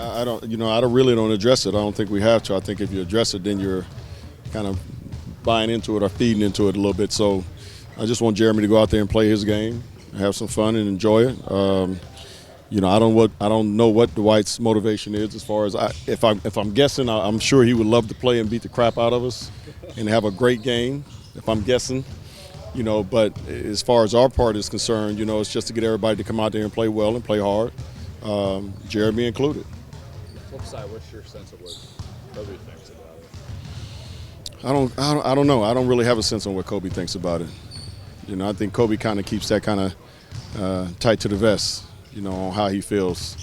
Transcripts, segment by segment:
I don't, I don't really don't address it. I don't think we have to. I think if you address it, then you're kind of buying into it or feeding into it a little bit. So I just want Jeremy to go out there and play his game, have some fun, and enjoy it. I don't know what Dwight's motivation is as far as if I'm guessing, I'm sure he would love to play and beat the crap out of us and have a great game. If I'm guessing, but as far as our part is concerned, it's just to get everybody to come out there and play well and play hard, Jeremy included. Flip side, what's your sense of what Kobe thinks about it? I don't know. I don't really have a sense on what Kobe thinks about it. I think Kobe kind of keeps that kind of tight to the vest, on how he feels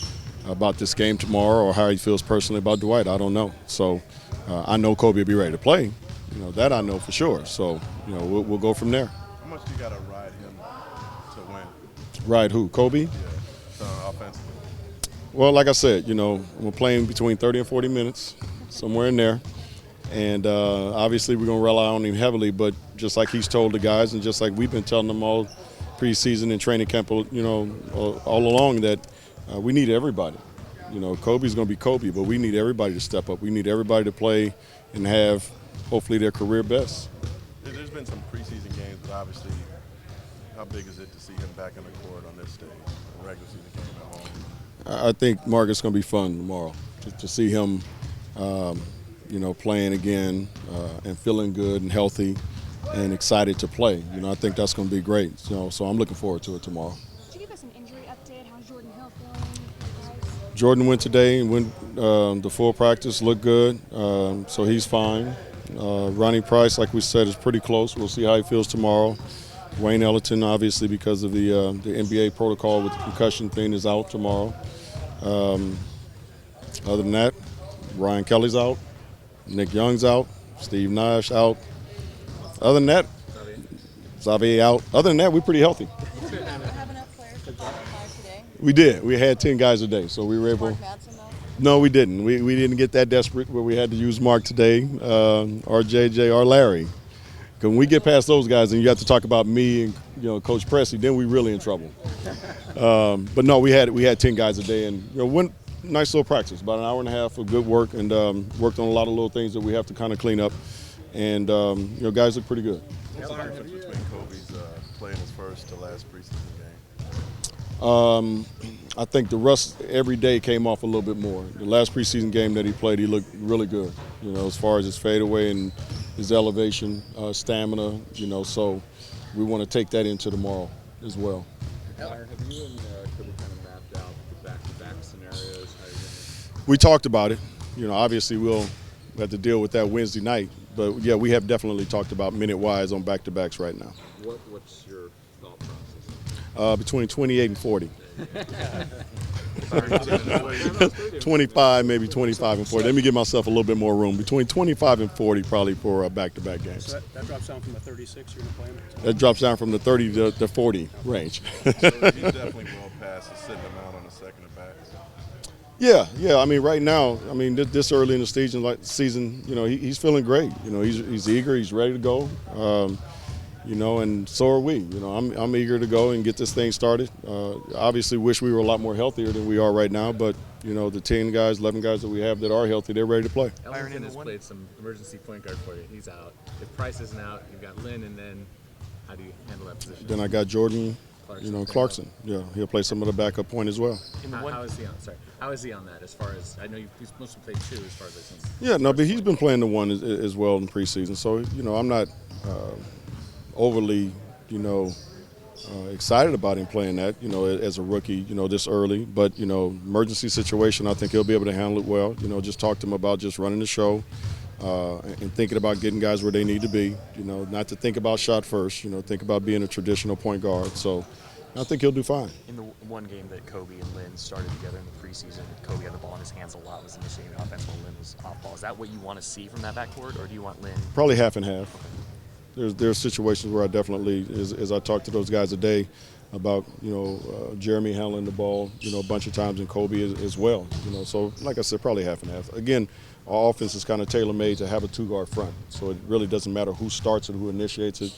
about this game tomorrow or how he feels personally about Dwight. I don't know. So I know Kobe will be ready to play. That I know for sure. So, we'll go from there. How much do you got to ride him to win? Ride who? Kobe? Yeah, offensively. Well, like I said, we're playing between 30 and 40 minutes, somewhere in there. And obviously we're going to rely on him heavily, but just like he's told the guys and just like we've been telling them all preseason and training camp, all along that we need everybody. Kobe's going to be Kobe, but we need everybody to step up. We need everybody to play and have hopefully their career best. There's been some preseason games, but obviously how big is it to see him back in the court on this stage, a regular season game at home? I think, Mark, it's going to be fun tomorrow to see him, playing again and feeling good and healthy and excited to play. I think that's going to be great. So I'm looking forward to it tomorrow. Could you give us an injury update? How's Jordan Hill feeling? Jordan went today and went the full practice, looked good, so he's fine. Ronnie Price, like we said, is pretty close. We'll see how he feels tomorrow. Wayne Ellington, obviously, because of the NBA protocol with the concussion thing, is out tomorrow. Other than that, Ryan Kelly's out, Nick Young's out, Steve Nash out. Other than that, Xavier out. Other than that, we're pretty healthy. Did you have enough players to qualify today? We did. We had 10 guys a day, so we were able. Mark Madsen, though? No, we didn't. We didn't get that desperate where we had to use Mark today, or JJ, or Larry. Because when we get past those guys and you have to talk about me and Coach Pressey, then we're really in trouble. But no, we had 10 guys a day and went nice little practice, about an hour and a half of good work, and worked on a lot of little things that we have to kind of clean up. And guys look pretty good. What's the difference between Kobe's playing his first to last preseason game? I think the rust every day came off a little bit more. The last preseason game that he played, he looked really good, as far as his fadeaway and his elevation, stamina, so we want to take that into tomorrow as well. Byron, have you and Kobe kind of mapped out the back-to-back scenarios? We talked about it. Obviously we'll have to deal with that Wednesday night, but yeah, we have definitely talked about minute-wise on back-to-backs right now. What's your thought process? Between 28 and 40. 25, maybe 25 and 40. Let me give myself a little bit more room. Between 25 and 40 probably for back-to-back games. So that drops down from the 36 you're going to play him? That drops down from the 30 to the 40 range. So he's definitely well past sitting him out on the second at bat. Yeah. I mean, right now, this early in the season, he's feeling great. He's eager. He's ready to go. And so are we. I'm eager to go and get this thing started. Obviously, wish we were a lot more healthier than we are right now. But the 10 guys, 11 guys that we have that are healthy, they're ready to play. Ellington has played some emergency point guard for you. He's out. If Price isn't out, you've got Lynn, and then how do you handle that position? Then I got Jordan. Clarkson. Yeah, he'll play some of the backup point as well. How is he on? Sorry, how is he on that? As far as I know, he's mostly played two. As far as I see. Yeah, no, but he's been playing the one as well in preseason. So I'm not overly excited about him playing that. As a rookie. This early, but emergency situation. I think he'll be able to handle it well. Just talk to him about just running the show. And thinking about getting guys where they need to be, not to think about shot first, think about being a traditional point guard. So I think he'll do fine. In the one game that Kobe and Lynn started together in the preseason, Kobe had the ball in his hands a lot, was initiating offense while Lynn was off ball. Is that what you want to see from that backcourt, or do you want Lynn? Probably half and half. There's situations where I definitely, as I talk to those guys today, about Jeremy handling the ball a bunch of times and Kobe as well. So like I said, probably half and half. Again, our offense is kind of tailor-made to have a two-guard front, so it really doesn't matter who starts it, who initiates it.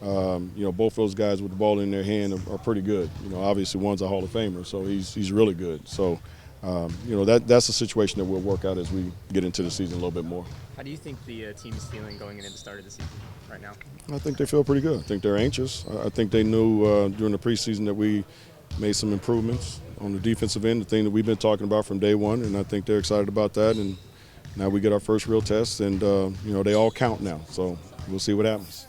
Both those guys with the ball in their hand are pretty good. Obviously one's a Hall of Famer, so he's really good. So that's a situation that we'll work out as we get into the season a little bit more. How do you think the team is feeling going into the start of the season right now? I think they feel pretty good. I think they're anxious. I think they knew during the preseason that we made some improvements on the defensive end, the thing that we've been talking about from day one, and I think they're excited about that. And now we get our first real test, and they all count now. So we'll see what happens.